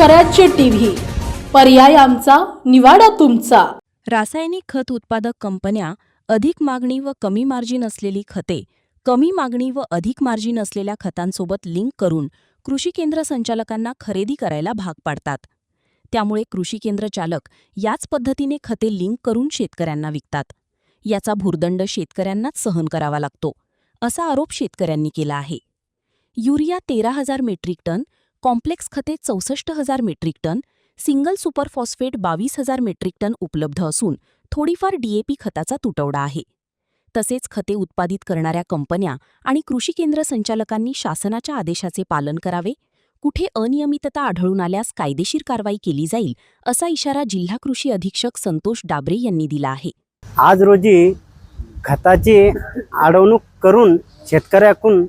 स्वराज्य टीव्ही, पर्याय आमचा, निवाडा तुमचा। रासायनिक खत उत्पादक कंपन्या अधिक मागणी व कमी मार्जिन असलेली खते कमी मागणी व अधिक मार्जिन असलेल्या खतांसोबत लिंक करून कृषी केंद्र संचालकांना खरेदी करायला भाग पाडतात। त्यामुळे कृषी केंद्र चालक याच पद्धतीने खते लिंक करून शेतकऱ्यांना विकतात। याचा भुर्दंड शेतकऱ्यांनाच सहन करावा लागतो, असा आरोप शेतकऱ्यांनी केला आहे। युरिया 13,000 मेट्रिक टन, कॉम्प्लेक्स खते 64,000 metric ton, single super phosphate 22,000 metric ton उपलब्ध असून थोडीफार डीएपी खताचा तुटवडा आहे। तसेच खते उत्पादित करणाऱ्या कंपन्या आणि कृषी केंद्र संचालकांनी शासनाच्या आदेशाचे पालन करावे, कुठे अनियमितता आढळून आल्यास कायदेशीर कारवाई केली जाईल, असा इशारा जिल्हा कृषी अधीक्षक संतोष डाबरे यांनी दिला आहे। आज रोजी खताची अडवणूक करून शेतकऱ्याकडून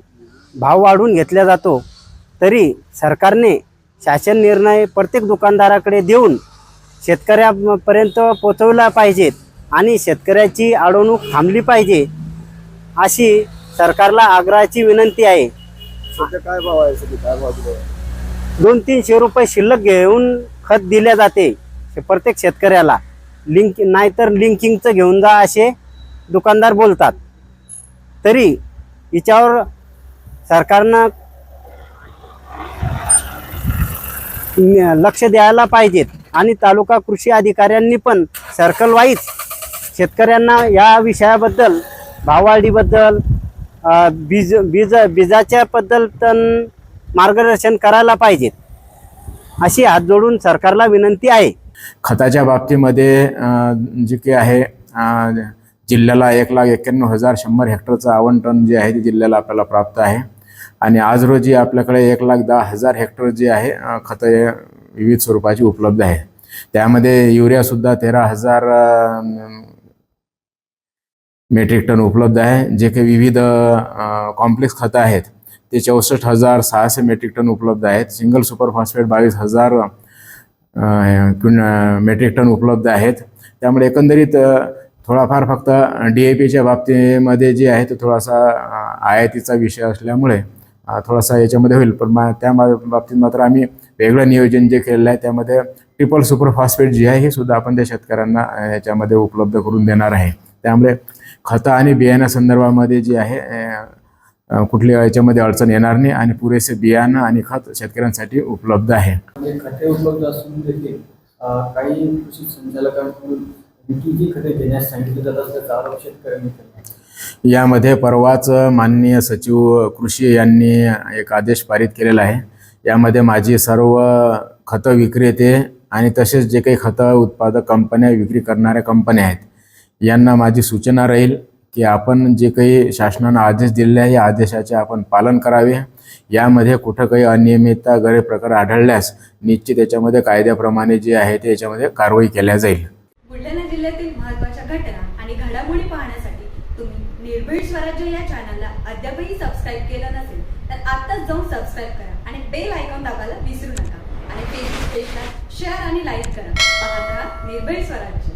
भाव वाढवून घेतला जातो, तरी सरकारने शासन निर्णय प्रत्येक दुकानदाराकडे देऊन शेतकऱ्यापर्यंत पोहोचवला पाहिजेत आणि शेतकऱ्याची अडवणूक थांबली पाहिजे, अशी सरकारला आग्रहाची विनंती आहे। काय भाव आहे? काय भाव दिले? 200-300 रुपये शिल्लक घेऊन खत दिले जाते प्रत्येक शेतकऱ्याला। लिंक नाहीतर लिंकिंगचं घेऊन जा असे दुकानदार बोलतात। तरी याच्यावर सरकारनं लक्ष द्यायला पाहिजेत आणि तालुका कृषी अधिकाऱ्यांनी पण सर्कल वाईज शेतकऱ्यांना या विषयाबद्दल, भाववाढीबद्दल, बीजाच्या बद्दल मार्गदर्शन करायला पाहिजेत, अशी हात जोडून सरकारला विनंती आहे। खताच्या बाबतीमध्ये जे काही आहे, जिल्ह्याला 1,91,100 हेक्टरचं आवंटन जे आहे ते जिल्ह्याला आपल्याला प्राप्त आहे आणि आज रोजी आपल्याकडे 1,10,000 हेक्टर जे आहे खतं विविध स्वरूपाची उपलब्ध आहे। त्यामध्ये युरियासुद्धा 13,000 मेट्रिक टन उपलब्ध आहे। जे काही विविध कॉम्प्लेक्स खतं आहेत ते 64,600 मेट्रिक टन उपलब्ध आहेत। Single super phosphate 22,000 metric ton उपलब्ध आहेत। त्यामुळे एकंदरीत थोडाफार फक्त डीएपीच्या बाबतीमध्ये जे आहे तो थोडासा आयातीचा विषय असल्यामुळे थोडासा याच्यामध्ये होईल, पण त्या बाबतीत मात्र आम्ही वेगळं नियोजन जे केलेलं आहे त्यामध्ये ट्रिपल सुपर फॉस्फेट जे आहे हे सुद्धा आपण त्या शेतकऱ्यांना याच्यामध्ये उपलब्ध करून देणार आहे। त्यामुळे खतं आणि बियाण्यासंदर्भामध्ये जे आहे कुठल्या याच्यामध्ये अडचण येणार नाही आणि पुरेसे बियाणं आणि खत शेतकऱ्यांसाठी उपलब्ध आहे। खते उपलब्ध असून देखील काही कृषी संचालकांकडून विक्रीची खते देण्यास सांगितले जात असल्याचा आरोप शेतकऱ्यांनी केला। यामध्ये परवाच माननीय सचिव कृषी यांनी एक आदेश पारित केलेला आहे। यामध्ये माझी सर्व खतं विक्रेते आणि तसेच जे काही खतं उत्पादक कंपन्या, विक्री करणाऱ्या कंपन्या आहेत यांना माझी सूचना राहील की आपण जे काही शासनानं आदेश दिलेले आहे या आदेशाचे आपण पालन करावे। यामध्ये कुठं काही अनियमितता, गैरप्रकार आढळल्यास निश्चित याच्यामध्ये कायद्याप्रमाणे जे आहे ते याच्यामध्ये कारवाई केल्या जाईल। बुलढाणा जिल्ह्यातील महत्त्वाच्या घटना आणि घडामोडी पाहण्यासाठी तुम्ही निर्भीड स्वराज्य या चॅनलला अद्यापही सबस्क्राईब केलं नसेल तर आत्ताच जाऊन सबस्क्राईब करा आणि बेल आयकॉन दाबायला विसरू नका आणि फेसबुक पेजला शेअर आणि लाईक करा। पाहत राहा निर्भीड स्वराज्य।